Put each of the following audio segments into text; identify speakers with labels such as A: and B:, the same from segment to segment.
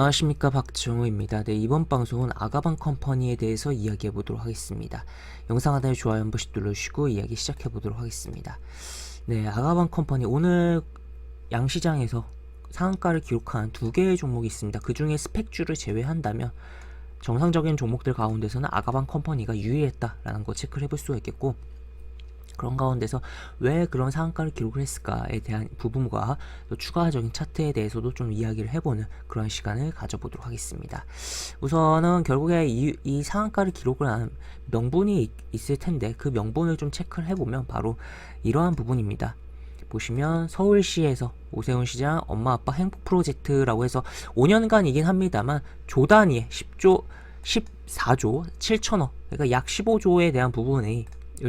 A: 안녕하십니까, 박정우입니다. 네, 이번 방송은 아가방 컴퍼니에 대해서 이야기해 보도록 하겠습니다. 영상 하단에 좋아요 한 번씩 눌러주시고 이야기 시작해 보도록 하겠습니다. 네, 아가방 컴퍼니 오늘 양시장에서 상한가를 기록한 두 개의 종목이 있습니다. 그 중에 스펙주를 제외한다면 정상적인 종목들 가운데서는 아가방 컴퍼니가 유리했다라는 거 체크를 해볼 수가 있겠고, 그런 가운데서 왜 그런 상한가를 기록을 했을까에 대한 부분과 또 추가적인 차트에 대해서도 좀 이야기를 해보는 그런 시간을 가져보도록 하겠습니다. 우선은 결국에 이 상한가를 기록을 한 명분이 있을 텐데, 그 명분을 좀 체크를 해보면 바로 이러한 부분입니다. 보시면 서울시에서 오세훈 시장 엄마 아빠 행복 프로젝트라고 해서 5년간이긴 합니다만 조 단위의 14조 7천억, 그러니까 약 15조에 대한 부분이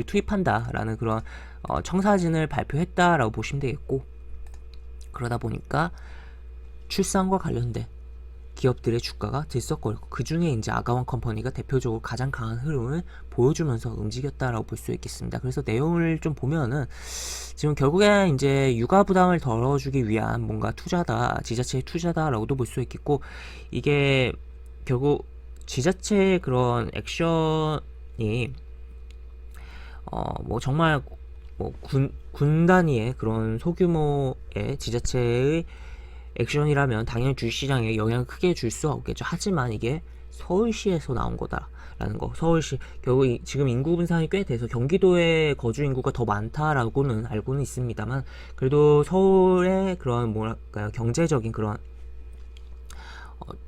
A: 투입한다라는 그런 청사진을 발표했다라고 보시면 되겠고, 그러다 보니까 출산과 관련된 기업들의 주가가 들썩거리고, 그 중에 이제 아가원 컴퍼니가 대표적으로 가장 강한 흐름을 보여주면서 움직였다라고 볼 수 있겠습니다. 그래서 내용을 좀 보면은 지금 결국에 이제 육아 부담을 덜어주기 위한 뭔가 투자다, 지자체의 투자다라고도 볼 수 있겠고, 이게 결국 지자체의 그런 액션이 뭐 정말 뭐 군 단위의 그런 소규모의 지자체의 액션이라면 당연히 주식시장에 영향을 크게 줄 수 없겠죠. 하지만 이게 서울시에서 나온 거다라는 거. 서울시 결국 지금 인구 분산이 꽤 돼서 경기도의 거주 인구가 더 많다라고는 알고는 있습니다만, 그래도 서울의 그런 뭐랄까요, 경제적인 그런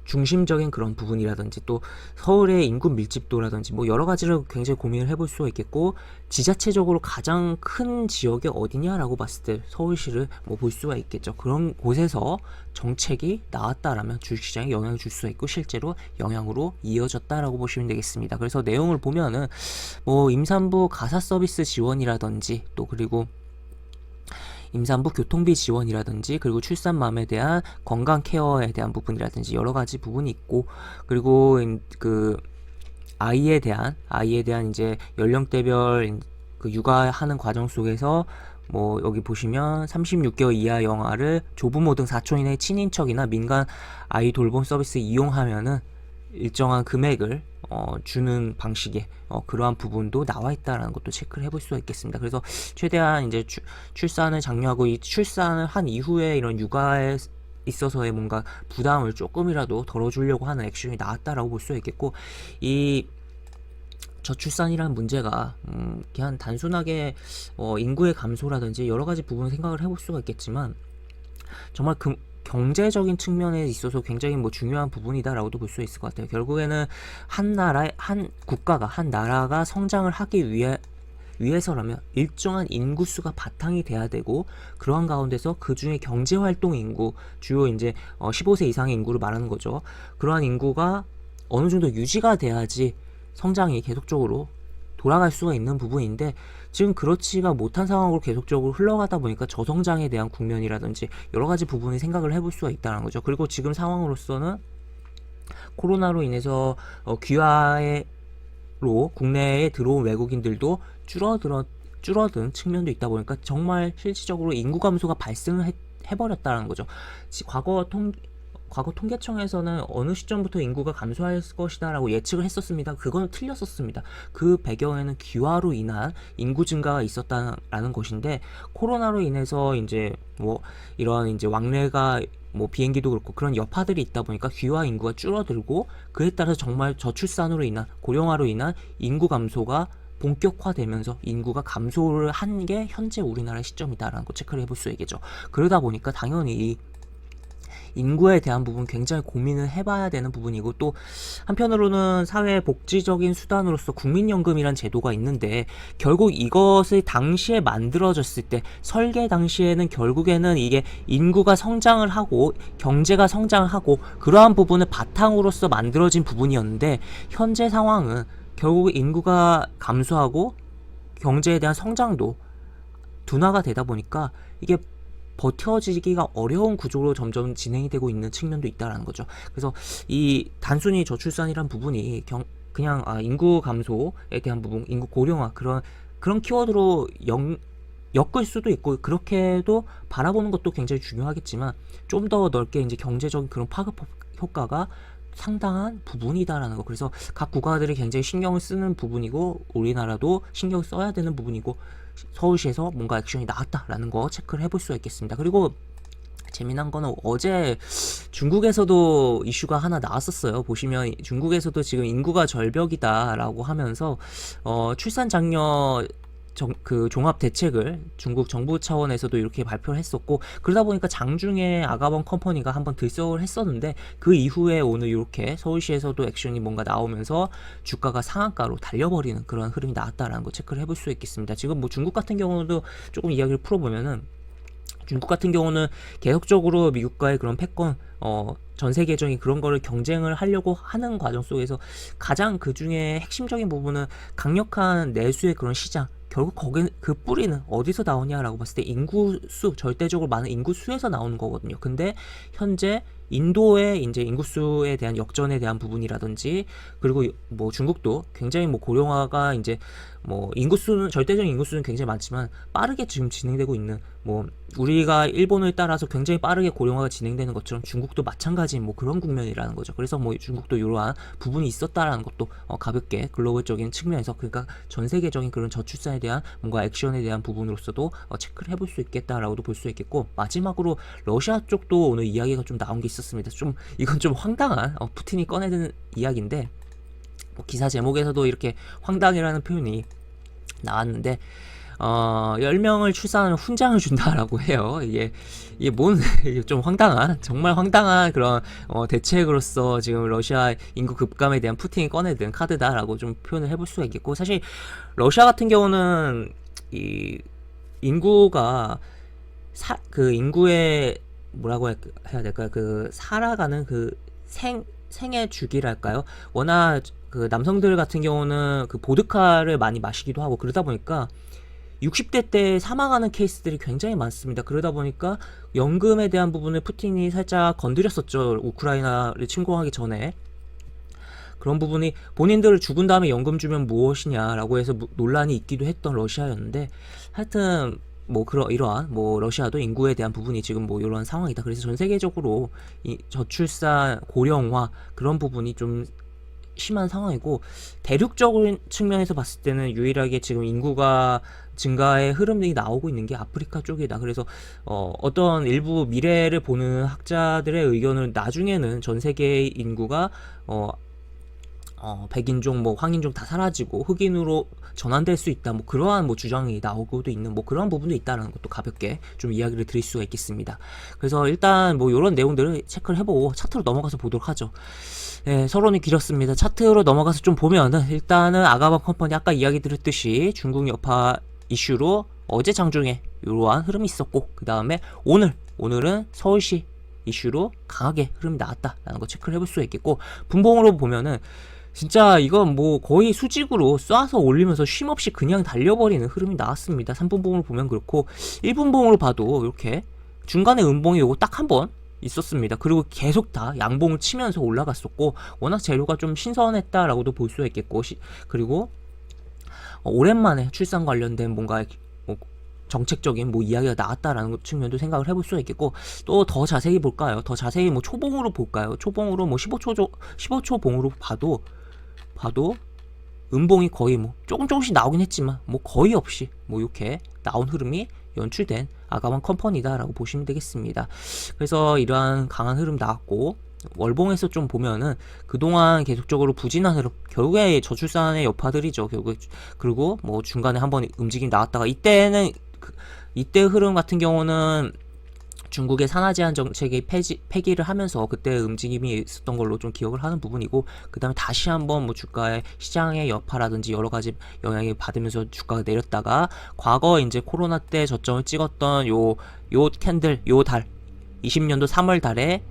A: 중심적인 그런 부분이라든지, 또 서울의 인구 밀집도라든지 뭐 여러 가지를 굉장히 고민을 해볼 수가 있겠고, 지자체적으로 가장 큰 지역이 어디냐라고 봤을 때 서울시를 뭐 볼 수가 있겠죠. 그런 곳에서 정책이 나왔다라면 주식시장에 영향을 줄 수가 있고, 실제로 영향으로 이어졌다라고 보시면 되겠습니다. 그래서 내용을 보면은 뭐 임산부 가사 서비스 지원이라든지, 또 그리고 임산부 교통비 지원이라든지, 그리고 출산맘에 대한 건강 케어에 대한 부분이라든지 여러 가지 부분이 있고, 그리고 그 아이에 대한 이제 연령대별 그 육아하는 과정 속에서 뭐 여기 보시면 36개월 이하 영아를 조부모 등 사촌 이내 친인척이나 민간 아이 돌봄 서비스 이용하면은 일정한 금액을 주는 방식의 그러한 부분도 나와 있다라는 것도 체크를 해볼 수가 있겠습니다. 그래서 최대한 이제 출산을 장려하고, 이 출산을 한 이후에 이런 육아에 있어서의 뭔가 부담을 조금이라도 덜어주려고 하는 액션이 나왔다라고 볼 수가 있겠고, 이 저출산이라는 문제가 그냥 단순하게 인구의 감소라든지 여러 가지 부분을 생각을 해볼 수가 있겠지만, 정말 경제적인 측면에 있어서 굉장히 뭐 중요한 부분이다라고도 볼 수 있을 것 같아요. 결국에는 한 나라가 성장을 하기 위해서라면 일정한 인구수가 바탕이 돼야 되고, 그러한 가운데서 그 중에 경제활동 인구, 주요 이제 15세 이상의 인구를 말하는 거죠. 그러한 인구가 어느 정도 유지가 돼야지 성장이 계속적으로 돌아갈 수가 있는 부분인데, 지금 그렇지가 못한 상황으로 계속적으로 흘러가다 보니까 저성장에 대한 국면이라든지 여러 가지 부분을 생각을 해볼 수가 있다는 거죠. 그리고 지금 상황으로서는 코로나로 인해서 귀화로 국내에 들어온 외국인들도 줄어든 측면도 있다 보니까 정말 실질적으로 인구 감소가 발생을 해버렸다는 거죠. 과거 통계청에서는 어느 시점부터 인구가 감소할 것이다 라고 예측을 했었습니다. 그건 틀렸었습니다. 그 배경에는 귀화로 인한 인구 증가가 있었다라는 것인데, 코로나로 인해서 이제 뭐 이런 이제 왕래가 뭐 비행기도 그렇고 그런 여파들이 있다 보니까 귀화 인구가 줄어들고, 그에 따라서 정말 저출산으로 인한, 고령화로 인한 인구 감소가 본격화되면서 인구가 감소를 한 게 현재 우리나라의 시점이다라는 거 체크를 해볼 수 있겠죠. 그러다 보니까 당연히 이 인구에 대한 부분 굉장히 고민을 해봐야 되는 부분이고, 또 한편으로는 사회복지적인 수단으로서 국민연금이란 제도가 있는데, 결국 이것을 당시에 만들어졌을 때, 설계 당시에는 결국에는 이게 인구가 성장을 하고 경제가 성장하고 그러한 부분을 바탕으로서 만들어진 부분이었는데, 현재 상황은 결국 인구가 감소하고 경제에 대한 성장도 둔화가 되다 보니까 이게 버텨지기가 어려운 구조로 점점 진행이 되고 있는 측면도 있다라는 거죠. 그래서 이 단순히 저출산이란 부분이 그냥 인구 감소에 대한 부분, 인구 고령화 그런 키워드로 엮을 수도 있고, 그렇게도 바라보는 것도 굉장히 중요하겠지만, 좀 더 넓게 이제 경제적인 그런 파급 효과가 상당한 부분이다라는 거. 그래서 각 국가들이 굉장히 신경을 쓰는 부분이고 우리나라도 신경 써야 되는 부분이고 서울시에서 뭔가 액션이 나왔다라는 거 체크를 해볼 수가 있겠습니다. 그리고 재미난 거는 어제 중국에서도 이슈가 하나 나왔었어요. 보시면 중국에서도 지금 인구가 절벽이다라고 하면서 출산 장려 그 종합 대책을 중국 정부 차원에서도 이렇게 발표를 했었고, 그러다 보니까 장중에 아가번 컴퍼니가 한번 들썩을 했었는데 그 이후에 오늘 이렇게 서울시에서도 액션이 뭔가 나오면서 주가가 상한가로 달려버리는 그런 흐름이 나왔다라는 거 체크를 해볼 수 있겠습니다. 지금 뭐 중국 같은 경우도 조금 이야기를 풀어보면은, 중국 같은 경우는 계속적으로 미국과의 그런 패권, 전세 계정이 그런 거를 경쟁을 하려고 하는 과정 속에서 가장 그 중에 핵심적인 부분은 강력한 내수의 그런 시장, 결국 거기 그 뿌리는 어디서 나오냐라고 봤을 때 인구수, 절대적으로 많은 인구수에서 나오는 거거든요. 근데 현재 인도의 이제 인구수에 대한 역전에 대한 부분이라든지, 그리고 뭐 중국도 굉장히 뭐 고령화가 이제 뭐 인구수는, 절대적인 인구수는 굉장히 많지만 빠르게 지금 진행되고 있는, 뭐 우리가 일본을 따라서 굉장히 빠르게 고령화가 진행되는 것처럼 중국도 마찬가지인 뭐 그런 국면이라는 거죠. 그래서 뭐 중국도 이러한 부분이 있었다라는 것도 가볍게 글로벌적인 측면에서, 그러니까 전 세계적인 그런 저출산에 대한 뭔가 액션에 대한 부분으로서도 체크를 해볼 수 있겠다라고도 볼 수 있겠고, 마지막으로 러시아 쪽도 오늘 이야기가 좀 나온 게 있었습니다. 좀 이건 좀 황당한 푸틴이 꺼내든 이야기인데, 뭐 기사 제목에서도 이렇게 황당이라는 표현이 나왔는데, 10명을 출산하는 훈장을 준다라고 해요. 이게 뭔, 좀 황당한, 정말 황당한 그런, 대책으로서 지금 러시아 인구 급감에 대한 푸틴이 꺼내든 카드다라고 좀 표현을 해볼 수가 있겠고, 사실, 러시아 같은 경우는, 이, 인구가, 그 인구의, 뭐라고 해야 될까요? 그, 살아가는 그, 생애 주기랄까요? 워낙 그 남성들 같은 경우는 그 보드카를 많이 마시기도 하고 그러다 보니까 60대 때 사망하는 케이스들이 굉장히 많습니다. 그러다 보니까 연금에 대한 부분을 푸틴이 살짝 건드렸었죠. 우크라이나를 침공하기 전에. 그런 부분이 본인들을 죽은 다음에 연금 주면 무엇이냐라고 해서 논란이 있기도 했던 러시아였는데, 하여튼 뭐 이러한 뭐 러시아도 인구에 대한 부분이 지금 뭐 이런 상황이다. 그래서 전 세계적으로 이 저출산, 고령화 그런 부분이 좀 심한 상황이고, 대륙적인 측면에서 봤을 때는 유일하게 지금 인구가 증가의 흐름이 나오고 있는 게 아프리카 쪽이다. 그래서 어떤 일부 미래를 보는 학자들의 의견은 나중에는 전 세계의 인구가 백인종, 뭐 황인종 다 사라지고 흑인으로 전환될 수 있다, 뭐 그러한 뭐 주장이 나오고도 있는 뭐 그러한 부분도 있다는 것도 가볍게 좀 이야기를 드릴 수가 있겠습니다. 그래서 일단 뭐 이런 내용들을 체크를 해보고 차트로 넘어가서 보도록 하죠. 네, 서론이 길었습니다. 차트로 넘어가서 좀 보면은, 일단은 아가방 컴퍼니 아까 이야기 드렸듯이 중국 여파 이슈로 어제 장중에 이러한 흐름이 있었고, 그 다음에 오늘은 서울시 이슈로 강하게 흐름이 나왔다라는 거 체크를 해볼 수가 있겠고, 분봉으로 보면은 진짜 이건 뭐 거의 수직으로 쏴서 올리면서 쉼없이 그냥 달려버리는 흐름이 나왔습니다. 3분봉으로 보면 그렇고, 1분봉으로 봐도 이렇게 중간에 음봉이 요거 딱 한 번 있었습니다. 그리고 계속 다 양봉을 치면서 올라갔었고, 워낙 재료가 좀 신선했다라고도 볼 수가 있겠고, 그리고 오랜만에 출산 관련된 뭔가 뭐 정책적인 뭐 이야기가 나왔다라는 측면도 생각을 해볼 수가 있겠고, 또 더 자세히 볼까요? 더 자세히 뭐 초봉으로 볼까요? 초봉으로 뭐 15초 봉으로 봐도 음봉이 거의 뭐 조금씩 나오긴 했지만 뭐 거의 없이 뭐 이렇게 나온 흐름이 연출된 아가방 컴퍼니다라고 보시면 되겠습니다. 그래서 이러한 강한 흐름 나왔고, 월봉에서 좀 보면은 그동안 계속적으로 부진한 흐름, 결국에 저출산의 여파들이죠. 결국. 그리고 뭐 중간에 한번 움직임 나왔다가, 이때 흐름 같은 경우는 중국의 산하 제한 정책이 폐기를 하면서 그때 움직임이 있었던 걸로 좀 기억을 하는 부분이고, 그 다음에 다시 한번 뭐 주가의 시장의 여파라든지 여러 가지 영향을 받으면서 주가가 내렸다가, 과거 이제 코로나 때 저점을 찍었던 요 캔들, 요 달, 20년도 3월 달에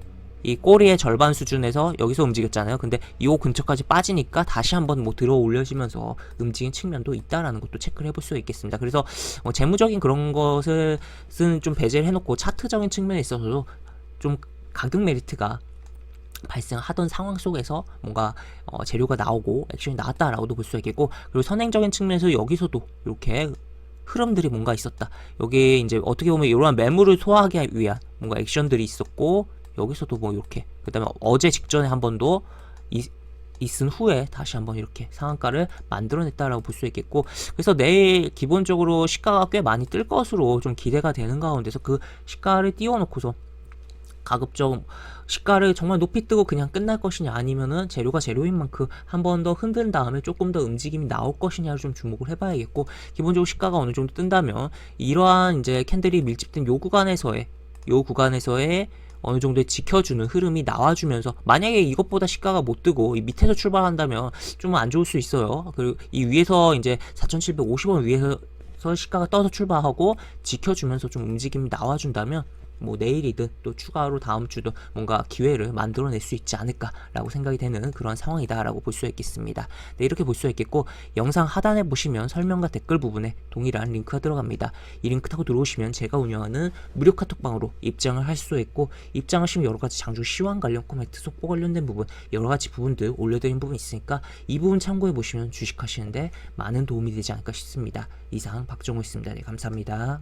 A: 이 꼬리의 절반 수준에서 여기서 움직였잖아요. 근데 이 근처까지 빠지니까 다시 한번 뭐 들어 올려지면서 움직인 측면도 있다라는 것도 체크를 해볼 수 있겠습니다. 그래서 재무적인 그런 것을 좀 배제를 해놓고 차트적인 측면에 있어서도 좀 가격 메리트가 발생하던 상황 속에서 뭔가 재료가 나오고 액션이 나왔다라고도 볼 수 있겠고, 그리고 선행적인 측면에서 여기서도 이렇게 흐름들이 뭔가 있었다. 여기 이제 어떻게 보면 이러한 매물을 소화하기 위한 뭔가 액션들이 있었고, 여기서도 뭐 이렇게, 그 다음에 어제 직전에 한 번 더 있은 후에 다시 한번 이렇게 상한가를 만들어냈다라고 볼 수 있겠고, 그래서 내일 기본적으로 시가가 꽤 많이 뜰 것으로 좀 기대가 되는 가운데서 그 시가를 띄워놓고서 가급적 시가를 정말 높이 뜨고 그냥 끝날 것이냐, 아니면은 재료가 재료인 만큼 한 번 더 흔든 다음에 조금 더 움직임이 나올 것이냐를 좀 주목을 해봐야겠고, 기본적으로 시가가 어느 정도 뜬다면 이러한 이제 캔들이 밀집된 요 구간에서의 어느 정도 지켜주는 흐름이 나와주면서, 만약에 이것보다 시가가 못 뜨고 이 밑에서 출발한다면 좀 안 좋을 수 있어요. 그리고 이 위에서 이제 4,750원 위에서 시가가 떠서 출발하고 지켜주면서 좀 움직임이 나와준다면 뭐 내일이든 또 추가로 다음 주도 뭔가 기회를 만들어낼 수 있지 않을까라고 생각이 되는 그런 상황이다라고 볼 수 있겠습니다. 네, 이렇게 볼 수 있겠고, 영상 하단에 보시면 설명과 댓글 부분에 동일한 링크가 들어갑니다. 이 링크 타고 들어오시면 제가 운영하는 무료 카톡방으로 입장을 할 수 있고, 입장하시면 여러가지 장중 시황 관련 코멘트, 속보 관련된 부분, 여러가지 부분들 올려드린 부분이 있으니까 이 부분 참고해 보시면 주식하시는데 많은 도움이 되지 않을까 싶습니다. 이상 박정호였습니다. 네, 감사합니다.